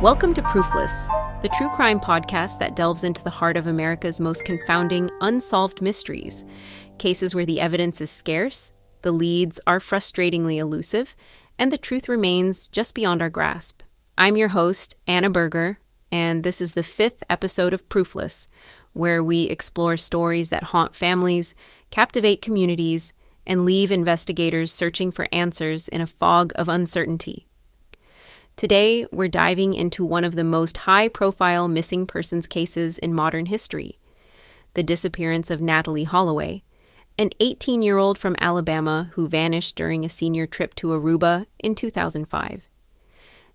Welcome to Proofless, the true crime podcast that delves into the heart of America's most confounding, unsolved mysteries. Cases where the evidence is scarce, the leads are frustratingly elusive, and the truth remains just beyond our grasp. I'm your host, Anna Berger, and this is the 5th episode of Proofless, where we explore stories that haunt families, captivate communities, and leave investigators searching for answers in a fog of uncertainty. Today, we're diving into one of the most high-profile missing persons cases in modern history, the disappearance of Natalee Holloway, an 18-year-old from Alabama who vanished during a senior trip to Aruba in 2005.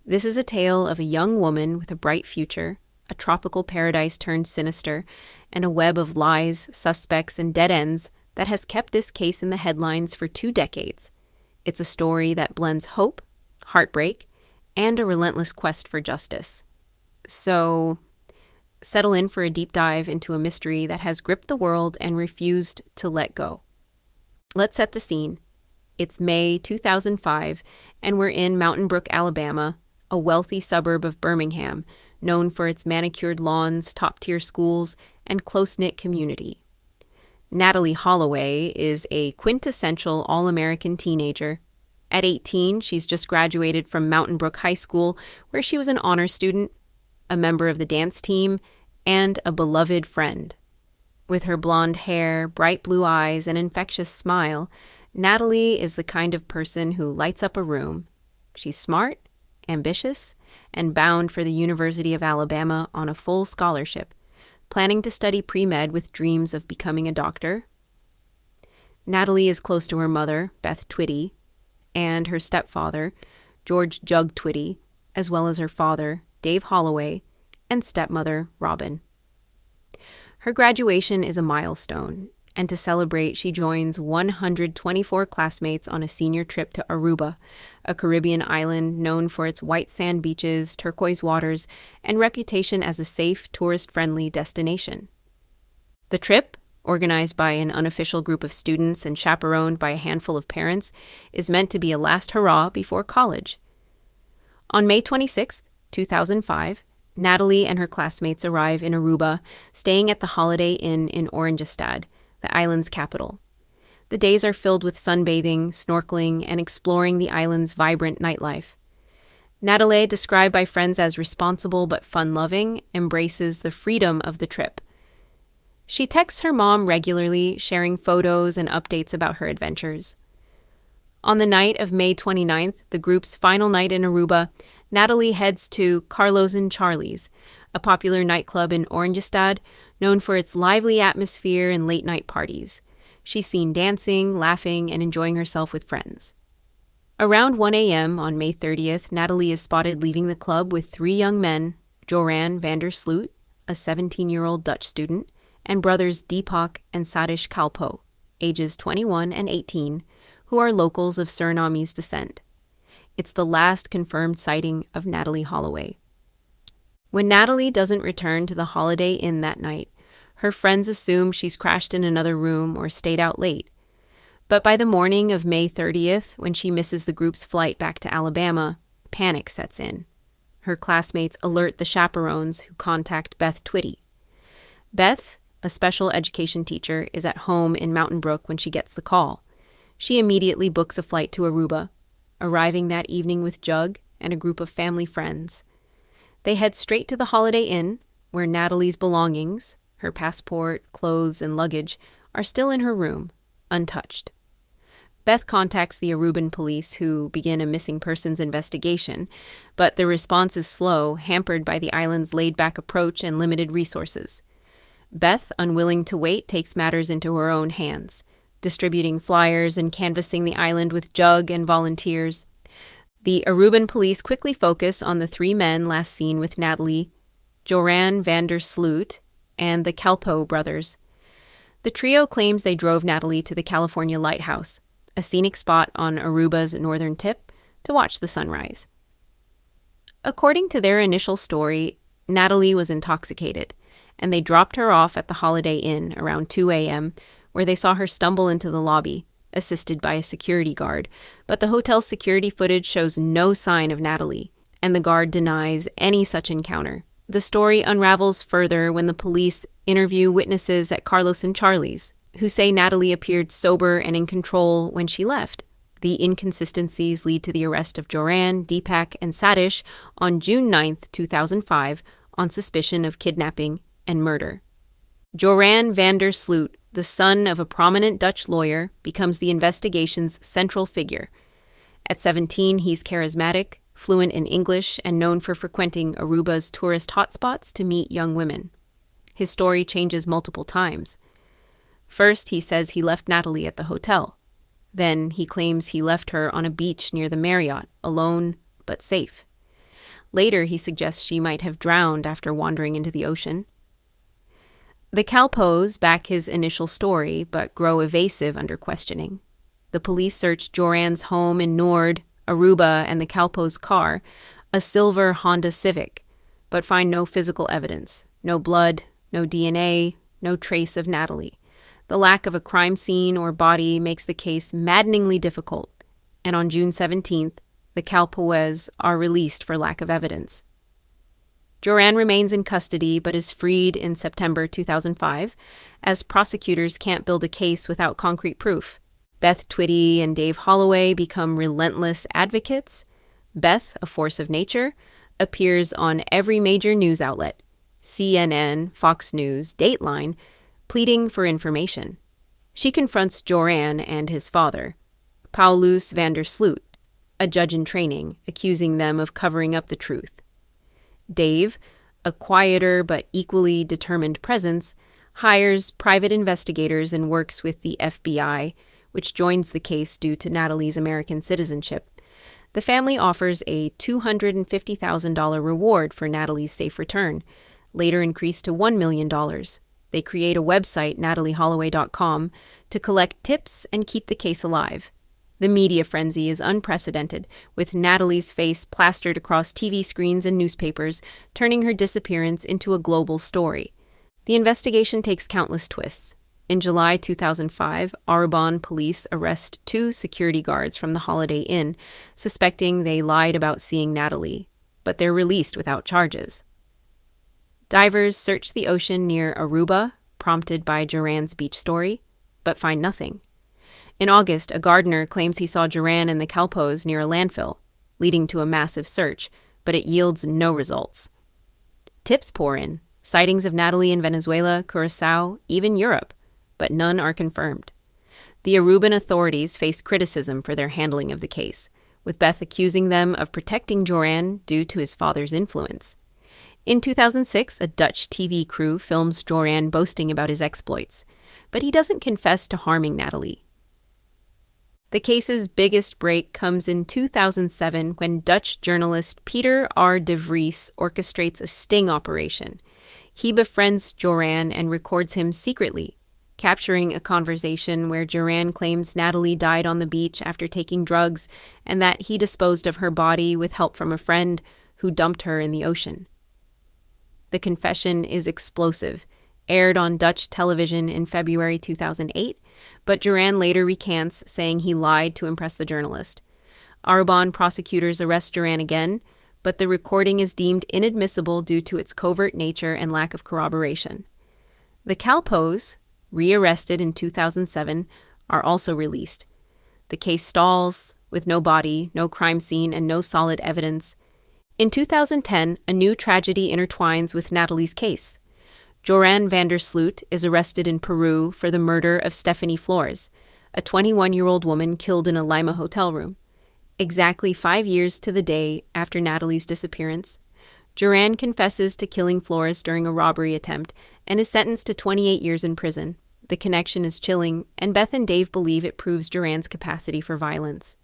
This is a tale of a young woman with a bright future, a tropical paradise turned sinister, and a web of lies, suspects, and dead ends that has kept this case in the headlines for 2 decades. It's a story that blends hope, heartbreak, and a relentless quest for justice. So, settle in for a deep dive into a mystery that has gripped the world and refused to let go. Let's set the scene. It's May 2005, and we're in Mountain Brook, Alabama, a wealthy suburb of Birmingham, known for its manicured lawns, top-tier schools, and close-knit community. Natalee Holloway is a quintessential all-American teenager. At 18, she's just graduated from Mountain Brook High School, where she was an honor student, a member of the dance team, and a beloved friend. With her blonde hair, bright blue eyes, and infectious smile, Natalee is the kind of person who lights up a room. She's smart, ambitious, and bound for the University of Alabama on a full scholarship, planning to study pre-med with dreams of becoming a doctor. Natalee is close to her mother, Beth Twitty, and her stepfather, George Jug Twitty, as well as her father, Dave Holloway, and stepmother, Robin. Her graduation is a milestone, and to celebrate, she joins 124 classmates on a senior trip to Aruba, a Caribbean island known for its white sand beaches, turquoise waters, and reputation as a safe, tourist-friendly destination. The trip, organized by an unofficial group of students and chaperoned by a handful of parents, is meant to be a last hurrah before college. On May 26, 2005, Natalee and her classmates arrive in Aruba, staying at the Holiday Inn in Oranjestad, the island's capital. The days are filled with sunbathing, snorkeling, and exploring the island's vibrant nightlife. Natalee, described by friends as responsible but fun-loving, embraces the freedom of the trip. She texts her mom regularly, sharing photos and updates about her adventures. On the night of May 29th, the group's final night in Aruba, Natalee heads to Carlos and Charlie's, a popular nightclub in Oranjestad, known for its lively atmosphere and late-night parties. She's seen dancing, laughing, and enjoying herself with friends. Around 1 a.m. on May 30th, Natalee is spotted leaving the club with 3 young men, Joran van der Sloot, a 17-year-old Dutch student, and brothers Deepak and Sadish Kalpo, ages 21 and 18, who are locals of Surinamese descent. It's the last confirmed sighting of Natalee Holloway. When Natalee doesn't return to the Holiday Inn that night, her friends assume she's crashed in another room or stayed out late. But by the morning of May 30th, when she misses the group's flight back to Alabama, panic sets in. Her classmates alert the chaperones, who contact Beth Twitty. Beth, a special education teacher, is at home in Mountain Brook when she gets the call. She immediately books a flight to Aruba, arriving that evening with Jug and a group of family friends. They head straight to the Holiday Inn, where Natalee's belongings, her passport, clothes, and luggage, are still in her room, untouched. Beth contacts the Aruban police, who begin a missing persons investigation, but the response is slow, hampered by the island's laid-back approach and limited resources. Beth, unwilling to wait, takes matters into her own hands, distributing flyers and canvassing the island with Jug and volunteers. The Aruban police quickly focus on the 3 men last seen with Natalee, Joran van der Sloot, and the Kalpo brothers. The trio claims they drove Natalee to the California Lighthouse, a scenic spot on Aruba's northern tip, to watch the sunrise. According to their initial story, Natalee was intoxicated, and they dropped her off at the Holiday Inn around 2 a.m., where they saw her stumble into the lobby, assisted by a security guard, but the hotel's security footage shows no sign of Natalee, and the guard denies any such encounter. The story unravels further when the police interview witnesses at Carlos and Charlie's, who say Natalee appeared sober and in control when she left. The inconsistencies lead to the arrest of Joran, Deepak, and Satish on June 9, 2005, on suspicion of kidnapping and murder. Joran van der Sloot, the son of a prominent Dutch lawyer, becomes the investigation's central figure. At 17, he's charismatic, fluent in English, and known for frequenting Aruba's tourist hotspots to meet young women. His story changes multiple times. First, he says he left Natalee at the hotel. Then, he claims he left her on a beach near the Marriott, alone but safe. Later, he suggests she might have drowned after wandering into the ocean. The Kalpos back his initial story, but grow evasive under questioning. The police search Joran's home in Nord, Aruba, and the Kalpos' car, a silver Honda Civic, but find no physical evidence, no blood, no DNA, no trace of Natalee. The lack of a crime scene or body makes the case maddeningly difficult, and on June 17th, the Kalpos are released for lack of evidence. Joran remains in custody but is freed in September 2005, as prosecutors can't build a case without concrete proof. Beth Twitty and Dave Holloway become relentless advocates. Beth, a force of nature, appears on every major news outlet, CNN, Fox News, Dateline, pleading for information. She confronts Joran and his father, Paulus van der Sloot, a judge in training, accusing them of covering up the truth. Dave, a quieter but equally determined presence, hires private investigators and works with the FBI, which joins the case due to Natalee's American citizenship. The family offers a $250,000 reward for Natalee's safe return, later increased to $1 million. They create a website, NatalieHolloway.com, to collect tips and keep the case alive. The media frenzy is unprecedented, with Natalee's face plastered across TV screens and newspapers, turning her disappearance into a global story. The investigation takes countless twists. In July 2005, Aruban police arrest 2 security guards from the Holiday Inn, suspecting they lied about seeing Natalee, but they're released without charges. Divers search the ocean near Aruba, prompted by Joran's beach story, but find nothing. In August, a gardener claims he saw Joran and the Kalpos near a landfill, leading to a massive search, but it yields no results. Tips pour in, sightings of Natalee in Venezuela, Curaçao, even Europe, but none are confirmed. The Aruban authorities face criticism for their handling of the case, with Beth accusing them of protecting Joran due to his father's influence. In 2006, a Dutch TV crew films Joran boasting about his exploits, but he doesn't confess to harming Natalee. The case's biggest break comes in 2007 when Dutch journalist Peter R. de Vries orchestrates a sting operation. He befriends Joran and records him secretly, capturing a conversation where Joran claims Natalee died on the beach after taking drugs and that he disposed of her body with help from a friend who dumped her in the ocean. The confession is explosive, aired on Dutch television in February 2008, but Joran later recants, saying he lied to impress the journalist. Aruban prosecutors arrest Joran again, but the recording is deemed inadmissible due to its covert nature and lack of corroboration. The Kalpos, rearrested in 2007, are also released. The case stalls, with no body, no crime scene, and no solid evidence. In 2010, a new tragedy intertwines with Natalee's case. Joran van der Sloot is arrested in Peru for the murder of Stephanie Flores, a 21-year-old woman killed in a Lima hotel room. Exactly 5 years to the day after Natalee's disappearance, Joran confesses to killing Flores during a robbery attempt and is sentenced to 28 years in prison. The connection is chilling, and Beth and Dave believe it proves Joran's capacity for violence.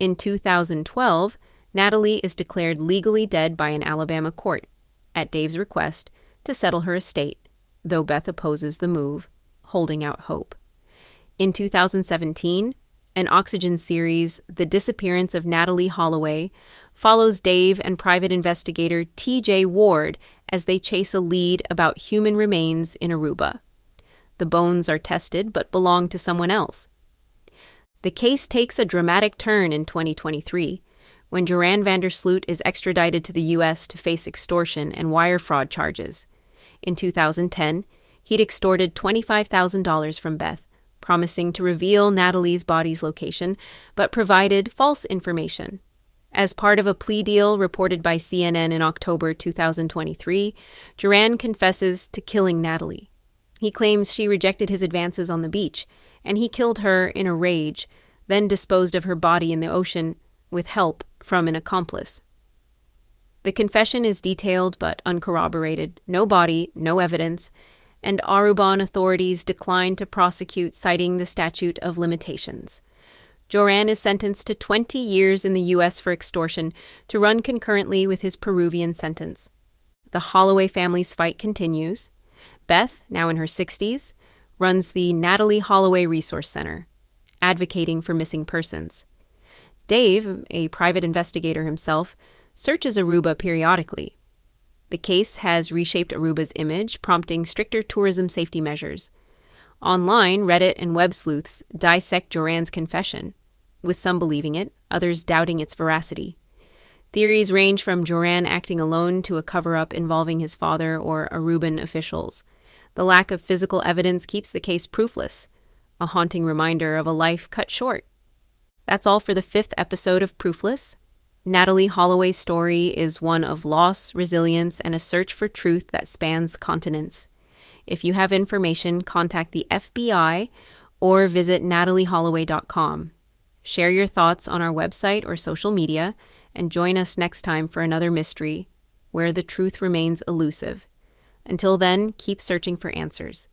In 2012, Natalee is declared legally dead by an Alabama court, at Dave's request, to settle her estate, though Beth opposes the move, holding out hope. In 2017, an Oxygen series, The Disappearance of Natalee Holloway, follows Dave and private investigator T.J. Ward as they chase a lead about human remains in Aruba. The bones are tested but belong to someone else. The case takes a dramatic turn in 2023. when Joran van der Sloot is extradited to the U.S. to face extortion and wire fraud charges. In 2010, he'd extorted $25,000 from Beth, promising to reveal Natalee's body's location, but provided false information. As part of a plea deal reported by CNN in October 2023, Joran confesses to killing Natalee. He claims she rejected his advances on the beach, and he killed her in a rage, then disposed of her body in the ocean with help from an accomplice. The confession is detailed but uncorroborated, no body, no evidence, and Aruban authorities declined to prosecute, citing the statute of limitations. Joran is sentenced to 20 years in the U.S. for extortion, to run concurrently with his Peruvian sentence. The Holloway family's fight continues. Beth, now in her 60s, runs the Natalee Holloway Resource Center, advocating for missing persons. Dave, a private investigator himself, searches Aruba periodically. The case has reshaped Aruba's image, prompting stricter tourism safety measures. Online, Reddit and web sleuths dissect Joran's confession, with some believing it, others doubting its veracity. Theories range from Joran acting alone to a cover-up involving his father or Aruban officials. The lack of physical evidence keeps the case proofless, a haunting reminder of a life cut short. That's all for the 5th episode of Proofless. Natalee Holloway's story is one of loss, resilience, and a search for truth that spans continents. If you have information, contact the FBI or visit NatalieHolloway.com. Share your thoughts on our website or social media, and join us next time for another mystery where the truth remains elusive. Until then, keep searching for answers.